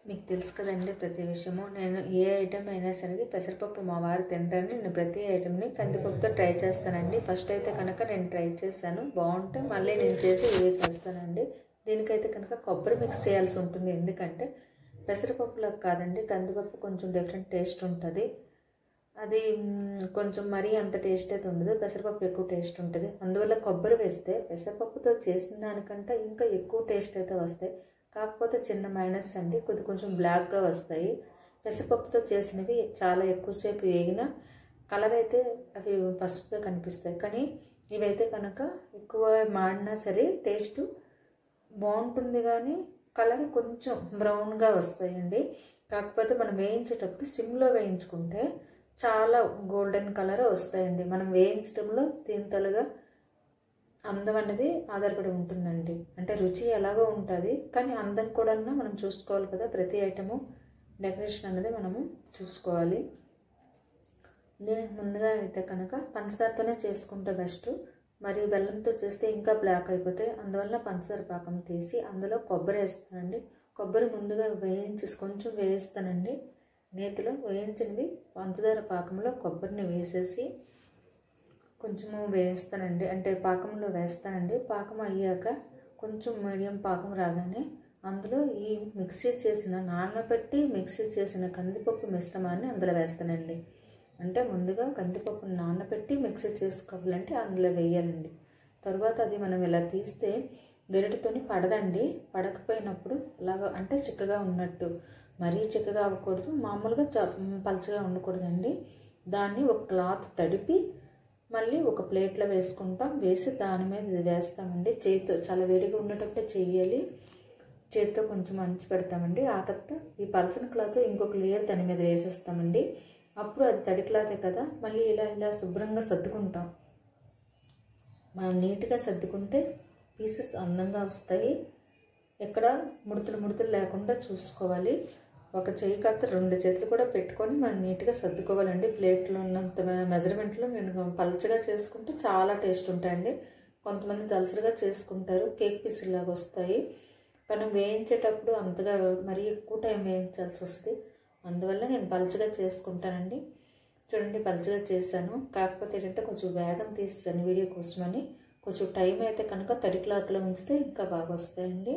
మీకు తెలుసు కదండి ప్రతి విషయము. నేను ఏ ఐటెం అయినా సరే పెసరపప్పు మా వారు తినడానికి నేను ప్రతి ఐటెంని కందిపప్పుతో ట్రై చేస్తానండి. ఫస్ట్ అయితే కనుక నేను ట్రై చేశాను, బాగుంటే మళ్ళీ నేను చేసి ఇవే చేస్తానండి. దీనికైతే కనుక కొబ్బరి మిక్స్ చేయాల్సి ఉంటుంది, ఎందుకంటే పెసరపప్పులో కాదండి కందిపప్పు కొంచెం డిఫరెంట్ టేస్ట్ ఉంటుంది. అది కొంచెం మరీ అంత టేస్ట్ అయితే ఉండదు, పెసరపప్పు ఎక్కువ టేస్ట్ ఉంటుంది. అందువల్ల కొబ్బరి వేస్తే పెసరపప్పుతో చేసిన దానికంటే ఇంకా ఎక్కువ టేస్ట్ అయితే వస్తాయి. కాకపోతే చిన్న మైనస్ అండి, కొంచెం బ్లాక్గా వస్తాయి. పెసరపప్పుతో చేసినవి చాలా ఎక్కువసేపు వేగిన కలర్ అయితే అవి పసుపుగా కనిపిస్తాయి. కానీ ఇవైతే కనుక ఎక్కువ మాడినా సరే టేస్ట్ బాగుంటుంది, కానీ కలర్ కొంచెం బ్రౌన్గా వస్తాయండి. కాకపోతే మనం వేయించేటప్పుడు సిమ్లో వేయించుకుంటే చాలా గోల్డెన్ కలర్ వస్తాయండి. మనం వేయించడంలో దీంతలుగా అందం అనేది ఆధారపడి ఉంటుందండి. అంటే రుచి ఎలాగో ఉంటుంది, కానీ అందం కూడా మనం చూసుకోవాలి కదా. ప్రతి ఐటము డెకరేషన్ అనేది మనము చూసుకోవాలి. దీనికి ముందుగా అయితే కనుక పంచదారతోనే చేసుకుంటే బెస్ట్. మరి బెల్లంతో చేస్తే ఇంకా బ్లాక్ అయిపోతాయి. అందువల్ల పంచదార పాకం తీసి అందులో కొబ్బరి వేస్తానండి. కొబ్బరి ముందుగా కొంచెం వేయిస్తానండి. నేతిలో వేయించినవి పంచదార పాకంలో కొబ్బరిని వేసేసి కొంచెము వేస్తానండి, అంటే పాకంలో వేస్తానండి. పాకం అయ్యాక కొంచెం మీడియం పాకం రాగానే అందులో ఈ నానబెట్టి మిక్సీ చేసిన కందిపప్పు మిశ్రమాన్ని అందులో వేస్తానండి. అంటే ముందుగా కందిపప్పును నానబెట్టి మిక్సీ చేసుకోవాలంటే అందులో వేయాలండి. తర్వాత అది మనం ఇలా తీస్తే గరిటెతోని పడదండి. పడకపోయినప్పుడు అలాగా అంటే చిక్కగా ఉన్నట్టు, మరీ చిక్కగా అవ్వకూడదు, మామూలుగా పలచగా ఉండకూడదండి. దాన్ని ఒక క్లాత్ తడిపి మళ్ళీ ఒక ప్లేట్లో వేసుకుంటాం. వేసి దాని మీద ఇది వేస్తామండి. చేతితో చాలా వేడిగా ఉండేటప్పుడే చేయాలి. చేతితో కొంచెం అంచి పెడతామండి. ఆ తర్వాత ఈ పలచన క్లాత్ ఇంకొక లేయర్ దాని మీద వేసేస్తామండి. అప్పుడు అది తడి క్లాతే కదా, మళ్ళీ ఇలా శుభ్రంగా సర్దుకుంటాం. మనం నీట్గా సర్దుకుంటే పీసెస్ అందంగా వస్తాయి. ఎక్కడ ముడతలు లేకుండా చూసుకోవాలి. ఒక చేయి కాస్త 2 చేతులు కూడా పెట్టుకొని మనం నీట్గా సర్దుకోవాలండి. ప్లేట్లో ఉన్నంత మెజర్మెంట్లో నేను పలచగా చేసుకుంటే చాలా టేస్ట్ ఉంటాయండి. కొంతమంది దలసరిగా చేసుకుంటారు, కేక్ పీసులాగా వస్తాయి. మనం వేయించేటప్పుడు అంతగా మరీ ఎక్కువ టైం వేయించాల్సి వస్తుంది. అందువల్ల నేను పలచగా చేసుకుంటానండి. చూడండి, పలచగా చేశాను. కాకపోతే ఏంటంటే కొంచెం వేగం తీసాను వీడియో కోసమని. కొంచెం టైం అయితే కనుక తడి క్లాత్లో ఉంచితే ఇంకా బాగా వస్తాయండి.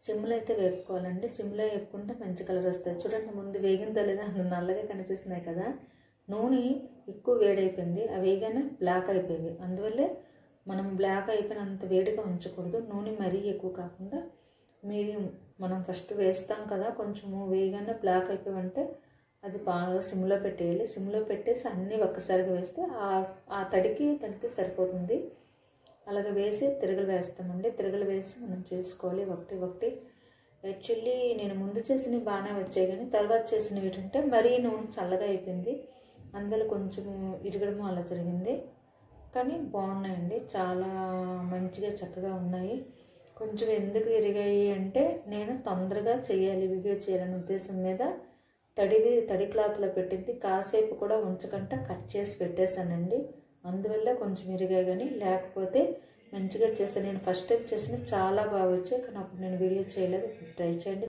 సిమ్లో అయితే వేపుకోవాలండి. సిమ్లో వేపుకుంటే మంచి కలర్ వస్తాయి. చూడండి, ముందు వేగిందో లేదా నల్లగా కనిపిస్తున్నాయి కదా. నూనె ఎక్కువ వేడైపోయింది, అవి వేగానే బ్లాక్ అయిపోయింది. అందువల్లే మనం బ్లాక్ అయిపోయినంత వేడిగా ఉంచకూడదు. నూనె మరీ ఎక్కువ కాకుండా మీడియం, మనం ఫస్ట్ వేస్తాం కదా, కొంచెము వేగానే బ్లాక్ అయిపోయింటే అది బాగా సిమ్లో పెట్టేయాలి. సిమ్లో పెట్టేసి అన్నీ ఒక్కసారిగా వేస్తే ఆ తడికి సరిపోతుంది. అలాగే వేసి తిరగలు వేస్తామండి. తిరగలు వేసి మనం చేసుకోవాలి ఒకటి. యాక్చువల్లీ నేను ముందు చేసినవి బాగానే వచ్చాయి, కానీ తర్వాత చేసినవి ఏంటంటే మరీ నూనె చల్లగా అయిపోయింది. అందువల్ల కొంచెం ఇరగడము అలా జరిగింది. కానీ బాగున్నాయండి, చాలా మంచిగా చక్కగా ఉన్నాయి. కొంచెం ఎందుకు ఇరిగాయి అంటే నేను తొందరగా చేయాలి, వీడియో చేయాలనే ఉద్దేశం మీద తడి క్లాత్లో పెట్టింది కాసేపు కూడా ఉంచకుండా కట్ చేసి పెట్టేశానండి. అందువల్ల కొంచెం ఇరిగాయి, కానీ లేకపోతే మంచిగా చేస్తాను. నేను ఫస్ట్ టైం చేసిన చాలా బాగా వచ్చాయి, కానీ అప్పుడు నేను వీడియో చేయలేదు. ట్రై చేయండి.